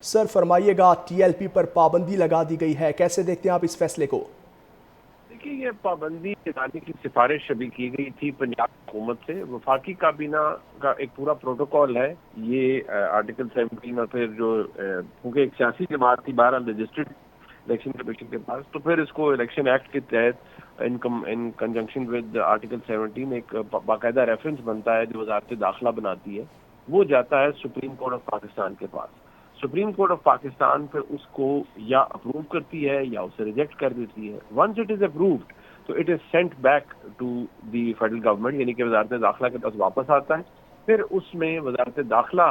Sir फरमाइएगा, TLP पर पाबंदी लगा दी गई है, कैसे देखते हैं आप इस फैसले को? देखिए, ये पाबंदी लगाने की सिफारिश अभी की गई थी पंजाब हुकूमत से। वफाकी काबीना का एक पूरा प्रोटोकॉल है। ये आर्टिकल 17 और फिर जो क्योंकि एक सियासी जमात थी 12 रजिस्टर्ड इलेक्शन कमीशन के पास, तो फिर इसको इलेक्शन एक्ट के तहत इन कंजंक्शन विद आर्टिकल 17 एक बाकायदा रेफरेंस बनता है जो वजारत दाखिला बनाती है। वो जाता है सुप्रीम कोर्ट ऑफ पाकिस्तान के पास। सुप्रीम कोर्ट ऑफ पाकिस्तान फिर उसको या अप्रूव करती है या उसे रिजेक्ट कर देती है। वंस इट इज अप्रूव्ड तो it is sent back to the federal government, यानी कि वजारत दाखिला के पास वापस आता है। फिर उसमें वजारत दाखिला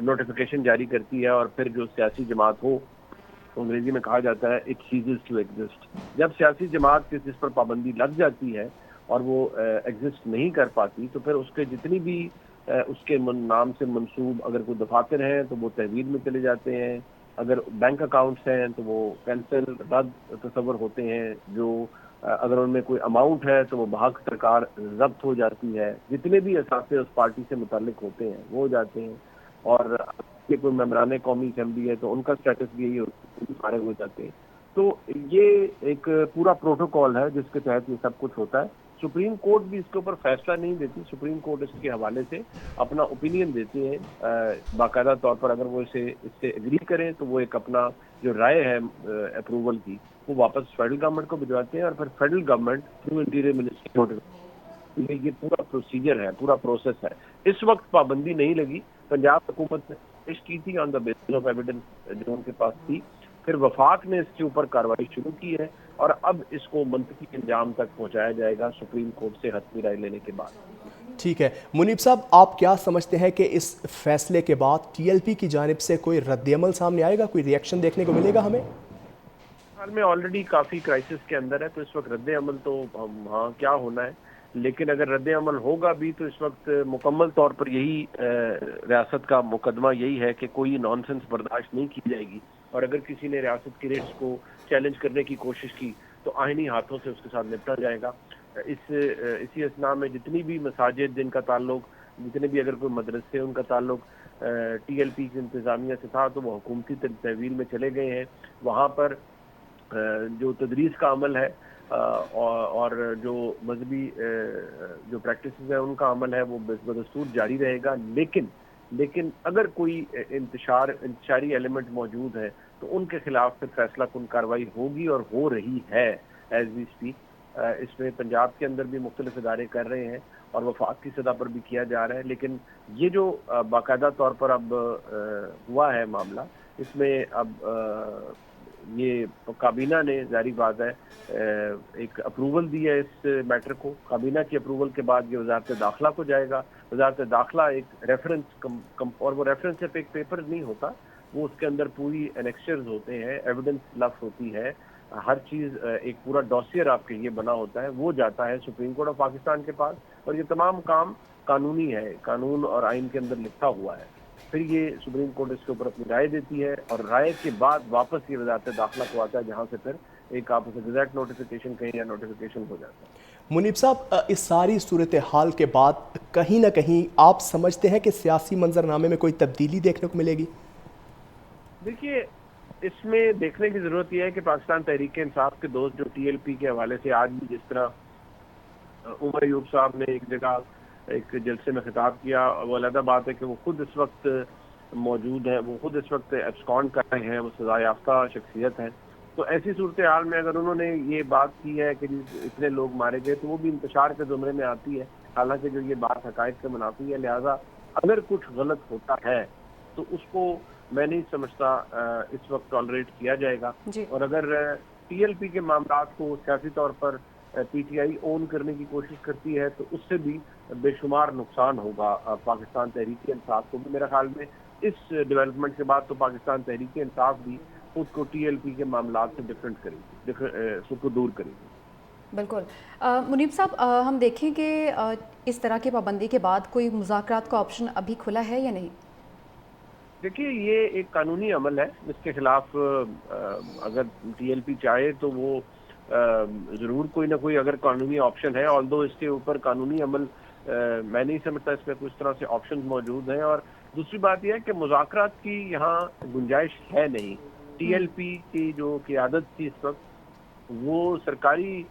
नोटिफिकेशन जारी करती है और फिर जो सियासी जमात हो, अंग्रेजी में कहा जाता है इट सीजेस टू एग्जिस्ट। जब सियासी जमात के जिस पर पाबंदी लग जाती है और वो एग्जिस्ट नहीं कर पाती, तो फिर उसके जितनी भी उसके नाम से मंसूब अगर कोई दफातर हैं तो वो तहवील में चले जाते हैं, अगर बैंक अकाउंट्स हैं तो वो कैंसिल रद्द तस्वर होते हैं, जो अगर उनमें कोई अमाउंट है तो वो बहक सरकार जब्त हो जाती है, जितने भी असासे उस पार्टी से मुतालिक होते हैं वो हो जाते हैं, और कि कोई मेम्बरान कौमी असेंबली है तो उनका स्टेटस भी यही सारे हो जाते हैं। तो ये एक पूरा प्रोटोकॉल है जिसके तहत ये सब कुछ होता है। सुप्रीम कोर्ट भी इसके ऊपर फैसला नहीं देती। सुप्रीम कोर्ट इसके हवाले से अपना ओपिनियन देती है बाकायदा तौर पर। अगर वो इससे एग्री करें तो वो एक अपना जो राय है अप्रूवल की वो वापस फेडरल गवर्नमेंट को भिजवाते हैं और फिर federal government through interior ministry, ये पूरा प्रोसीजर है, पूरा प्रोसेस है। इस वक्त पाबंदी नहीं लगी, पंजाब हुकूमत ने पेश की थी on the basis of evidence जो उनके पास थी। फिर वफाक ने इसके ऊपर कार्रवाई शुरू की है और अब इसको मंतकी अंजाम तक पहुंचाया जाएगा सुप्रीम कोर्ट से हतमी राय लेने के बाद। ठीक है मुनीब साहब, आप क्या समझते हैं कि इस फैसले के बाद टीएलपी की जानिब से कोई रद्दअमल सामने आएगा, कोई रिएक्शन देखने को मिलेगा हमें? हाल में ऑलरेडी काफी क्राइसिस के अंदर है, तो इस वक्त रद्दअमल तो हाँ क्या होना है, लेकिन अगर रद्दअमल होगा भी तो इस वक्त मुकम्मल तौर पर यही रियासत का मुकदमा यही है कि कोई नॉनसेंस बर्दाश्त नहीं की जाएगी, और अगर किसी ने रियासत की रेट्स को चैलेंज करने की कोशिश की तो आईनी हाथों से उसके साथ निपटा जाएगा। इसी असना में जितनी भी मसाजिद जिनका ताल्लुक, जितने भी अगर कोई मदरसे उनका ताल्लुक टीएलपी की इंतजामिया से था तो वो हुकूमती तहवील में चले गए हैं। वहाँ पर जो तदरीस का अमल है और जो मजहबी जो प्रैक्टिस है उनका अमल है वो बदस्तूर जारी रहेगा। लेकिन अगर कोई इंतशारी एलिमेंट मौजूद है तो उनके खिलाफ फिर फैसला कुन कार्रवाई होगी और हो रही है एज वी स्पीक। इसमें पंजाब के अंदर भी मुख्तलिफ इदारे कर रहे हैं और वफाक की सतह पर भी किया जा रहा है। लेकिन ये जो बाकायदा तौर पर अब हुआ है मामला, इसमें अब ये काबीना ने जारी बात है एक अप्रूवल दी है इस मैटर को। काबीना की अप्रूवल के बाद ये वजारत दाखिला को जाएगा। वजारत दाखिला एक रेफरेंस और वो रेफरेंस सिर्फ एक पेपर नहीं होता, वो उसके अंदर पूरी एनेक्चर्स होते हैं, एविडेंस लफ होती है, हर चीज़ एक पूरा डॉसियर आपके लिए बना होता है। वो जाता है सुप्रीम कोर्ट ऑफ पाकिस्तान के पास और ये तमाम काम कानूनी है, कानून और आइन के अंदर लिखा हुआ है। फिर ये सुप्रीम कोर्ट इसके ऊपर अपनी राय देती है और राय के बाद वापस ये वजारत दाखिला को आता है, जहाँ से फिर एक आप उसे गज़ेट नोटिफिकेशन कहें या नोटिफिकेशन हो जाता है। मुनीब साहब, इस सारी सूरत हाल के बाद कहीं ना कहीं आप समझते हैं कि सियासी मंजरनामे में कोई तब्दीली देखने को मिलेगी? देखिए, इसमें देखने की जरूरत यह है कि पाकिस्तान तहरीक इंसाफ के दोस्त जो टीएलपी के हवाले से आज भी जिस तरह उमर अयूब साहब ने एक जगह एक जलसे में खिताब किया, वो अलग बात है कि वो खुद इस वक्त मौजूद हैं, वो खुद इस वक्त एब्सकॉन्ड कर रहे हैं, वो सजा याफ्ता शख्सियत हैं। तो ऐसी सूरत हाल में अगर उन्होंने ये बात की है कि इतने लोग मारे गए तो वो भी इंतशार के ज़ुमरे में आती है, हालांकि जो ये बात हकायक से मुनाफी है। लिहाजा अगर कुछ गलत होता है तो उसको मैं नहीं समझता इस वक्त टॉलरेट किया जाएगा। और अगर टीएलपी के मामला को सियासी तौर पर पीटीआई ओन करने की कोशिश करती है तो उससे भी बेशुमार नुकसान होगा पाकिस्तान तहरीक इंसाफ को भी। मेरे ख्याल में इस डेवलपमेंट के बाद तो पाकिस्तान तहरीक इंसाफ भी खुद को टीएलपी के मामला से डिफरेंट करेगी, उसको दूर करेगी। बिल्कुल। मुनीब साहब, हम देखें कि इस तरह की पाबंदी के बाद कोई मुज़ाकरात का ऑप्शन अभी खुला है या नहीं? देखिए, ये एक कानूनी अमल है जिसके खिलाफ अगर टीएलपी चाहे तो वो जरूर कोई ना कोई अगर कानूनी ऑप्शन है, ऑल्दो इसके ऊपर कानूनी अमल मैं नहीं समझता इसमें कुछ तरह से ऑप्शन मौजूद हैं। और دوسری بات یہ ہے کہ مذاکرات کی یہاں گنجائش ہے نہیں. ٹی ایل پی کی جو قیادت تھی اس وقت وہ سرکاری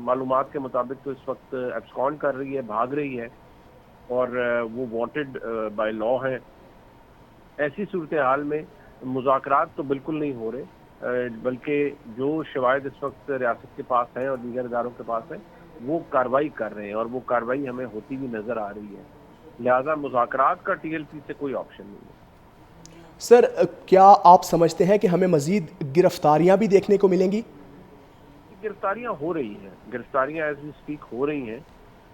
معلومات کے مطابق تو اس وقت ایبسکانڈ کر رہی ہے, بھاگ رہی ہے, اور وہ وانٹڈ بائی لا ہے. ایسی صورتحال میں مذاکرات تو بالکل نہیں ہو رہے, بلکہ جو شواہد اس وقت ریاست کے پاس ہیں اور دیگر اداروں کے پاس ہیں وہ کارروائی کر رہے ہیں, اور وہ کارروائی ہمیں ہوتی ہوئی نظر آ رہی ہے. لہذا مذاکرات کا ٹی ایل پی سے کوئی آپشن نہیں ہے. سر کیا آپ سمجھتے ہیں کہ ہمیں مزید گرفتاریاں بھی دیکھنے کو ملیں گی؟ گرفتاریاں ہو رہی ہیں, گرفتاریاں ایز وی اسپیک ہو رہی ہیں,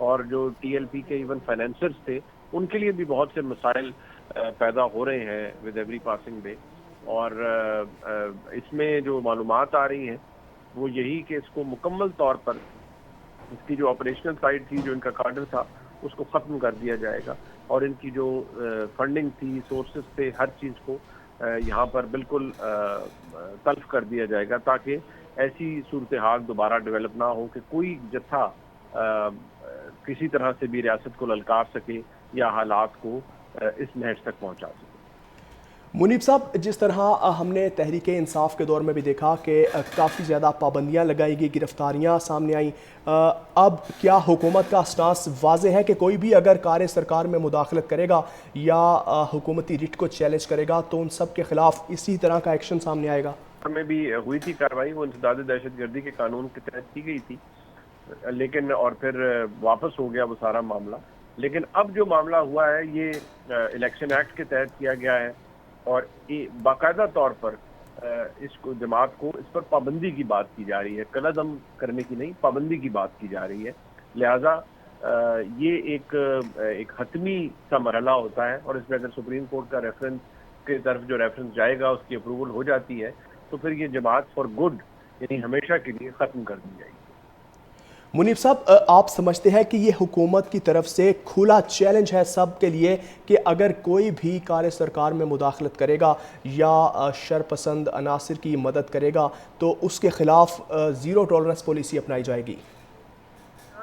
اور جو ٹی ایل پی کے ایون فائنینسرز تھے ان کے لیے بھی بہت سے مسائل پیدا ہو رہے ہیں ود ایوری پاسنگ ڈے. اور اس میں جو معلومات آ رہی ہیں وہ یہی کہ اس کو مکمل طور پر اس کی جو آپریشنل سائڈ تھی, جو ان کا کارڈر تھا, اس کو ختم کر دیا جائے گا, اور ان کی جو فنڈنگ تھی, سورسز تھے, ہر چیز کو یہاں پر بالکل تلف کر دیا جائے گا, تاکہ ایسی صورتحال دوبارہ ڈیولپ نہ ہو کہ کوئی جتھا کسی طرح سے بھی ریاست کو للکار سکے یا حالات کو اس نہج تک پہنچا سکے. منیب صاحب, جس طرح ہم نے تحریک انصاف کے دور میں بھی دیکھا کہ کافی زیادہ پابندیاں لگائی گئی, گرفتاریاں سامنے آئیں, اب کیا حکومت کا اسٹانس واضح ہے کہ کوئی بھی اگر کار سرکار میں مداخلت کرے گا یا حکومتی ریٹ کو چیلنج کرے گا تو ان سب کے خلاف اسی طرح کا ایکشن سامنے آئے گا؟ میں بھی ہوئی تھی کارروائی, وہ انسداد دہشت گردی کے قانون کے تحت کی گئی تھی, لیکن اور پھر واپس ہو گیا وہ سارا معاملہ. لیکن اب جو معاملہ ہوا ہے یہ الیکشن ایکٹ کے تحت کیا گیا ہے, اور باقاعدہ طور پر اس کو جماعت کو اس پر پابندی کی بات کی جا رہی ہے, قلعدم کرنے کی نہیں, پابندی کی بات کی جا رہی ہے. لہذا یہ ایک حتمی سا مرحلہ ہوتا ہے, اور اس میں اگر سپریم کورٹ کا ریفرنس کی طرف جو ریفرنس جائے گا اس کی اپروول ہو جاتی ہے تو پھر یہ جماعت فار گڈ یعنی ہمیشہ کے لیے ختم کر دی جائے گی. منیب صاحب, آپ سمجھتے ہیں کہ یہ حکومت کی طرف سے کھلا چیلنج ہے سب کے لیے کہ اگر کوئی بھی کار سرکار میں مداخلت کرے گا یا شرپسند عناصر کی مدد کرے گا تو اس کے خلاف زیرو ٹالرنس پالیسی اپنائی جائے گی؟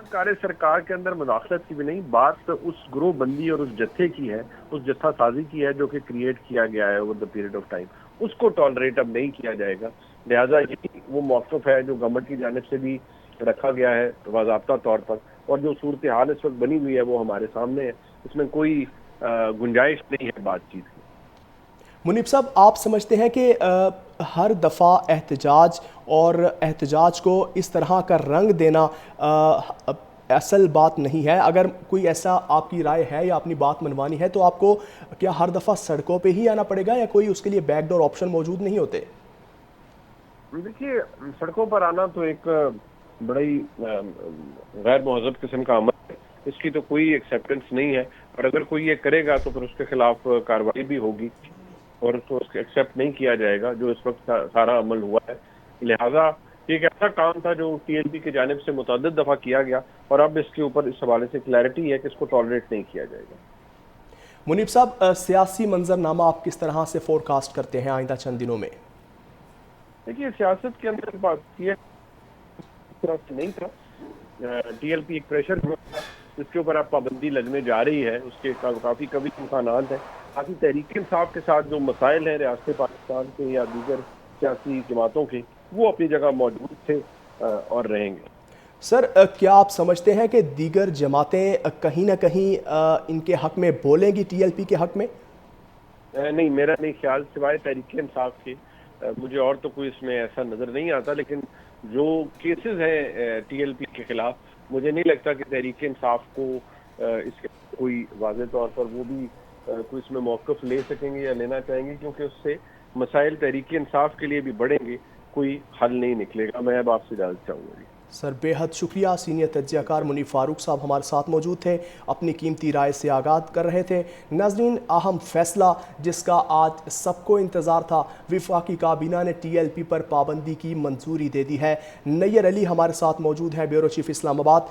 کار سرکار کے اندر مداخلت کی بھی نہیں, بات اس گروہ بندی اور اس جتھے کی ہے, اس جتھا سازی کی ہے جو کہ کریٹ کیا گیا ہے over the period of time. اس کو ٹالریٹ اب نہیں کیا جائے گا. لہٰذا یہ وہ موقف ہے جو گورنمنٹ کی جانب سے بھی رکھا گیا ہے باضابطہ طور پر, اور جو صورتحال اس وقت بنی ہوئی ہے وہ ہمارے سامنے ہے, اس میں کوئی گنجائش نہیں ہے بات چیت کی. منیب صاحب, آپ سمجھتے ہیں کہ ہر دفعہ احتجاج اور احتجاج کو اس طرح کا رنگ دینا اصل بات نہیں ہے؟ اگر کوئی ایسا آپ کی رائے ہے یا اپنی بات منوانی ہے تو آپ کو کیا ہر دفعہ سڑکوں پہ ہی آنا پڑے گا یا کوئی اس کے لیے بیک ڈور آپشن موجود نہیں ہوتے؟ دیکھیے, سڑکوں پر آنا تو ایک بڑا ہی غیر مہذب قسم کا عمل ہے, اس کی تو کوئی ایکسیپٹنس نہیں ہے, اور اگر کوئی یہ کرے گا تو پھر اس کے خلاف کارروائی بھی ہوگی, اور اس کو ایکسیپٹ نہیں کیا جائے گا جو اس وقت سارا عمل ہوا ہے. لہٰذا یہ ایک ایسا کام تھا جو ٹی ایل پی کی جانب سے متعدد دفعہ کیا گیا, اور اب اس کے اوپر اس حوالے سے کلیئرٹی ہے کہ اس کو ٹالریٹ نہیں کیا جائے گا. منیب صاحب, سیاسی منظرنامہ آپ کس طرح سے فور کاسٹ کرتے ہیں آئندہ چند دنوں میں؟ دیکھیے, سیاست کے اندر بات یہ طرح سے نہیں تھا. ٹی ایل پی ایک پریشر گروپ تھا جس کے اوپر اب پابندی لگنے جا رہی ہے, اس کے کافی کبھی امکانات ہیں. باقی تحریک انصاف کے ساتھ جو مسائل ہیں ریاست پاکستان کے یا دیگر سیاسی جماعتوں کے, وہ اپنی جگہ موجود تھے اور رہیں گے. سر, کیا آپ سمجھتے ہیں کہ دیگر جماعتیں کہیں نہ کہیں ان کے حق میں بولیں گی ٹی ایل پی کے حق میں؟ نہیں, میرا نہیں خیال, سوائے تحریک انصاف کے مجھے اور تو کوئی اس میں ایسا نظر نہیں آتا. لیکن جو کیسز ہیں ٹی ایل پی کے خلاف, مجھے نہیں لگتا کہ تحریک انصاف کو اس کے کوئی واضح طور پر وہ بھی کوئی اس میں موقف لے سکیں گے یا لینا چاہیں گے, کیونکہ اس سے مسائل تحریک انصاف کے لیے بھی بڑھیں گے, کوئی حل نہیں نکلے گا. میں اب آپ سے اجازت چاہوں گا. سر, بے حد شکریہ. سینئر تجزیہ کار منیب فاروق صاحب ہمارے ساتھ موجود تھے, اپنی قیمتی رائے سے آگاہ کر رہے تھے. ناظرین, اہم فیصلہ جس کا آج سب کو انتظار تھا, وفاقی کابینہ نے ٹی ایل پی پر پابندی کی منظوری دے دی ہے. نیر علی ہمارے ساتھ موجود ہے, بیورو چیف اسلام آباد.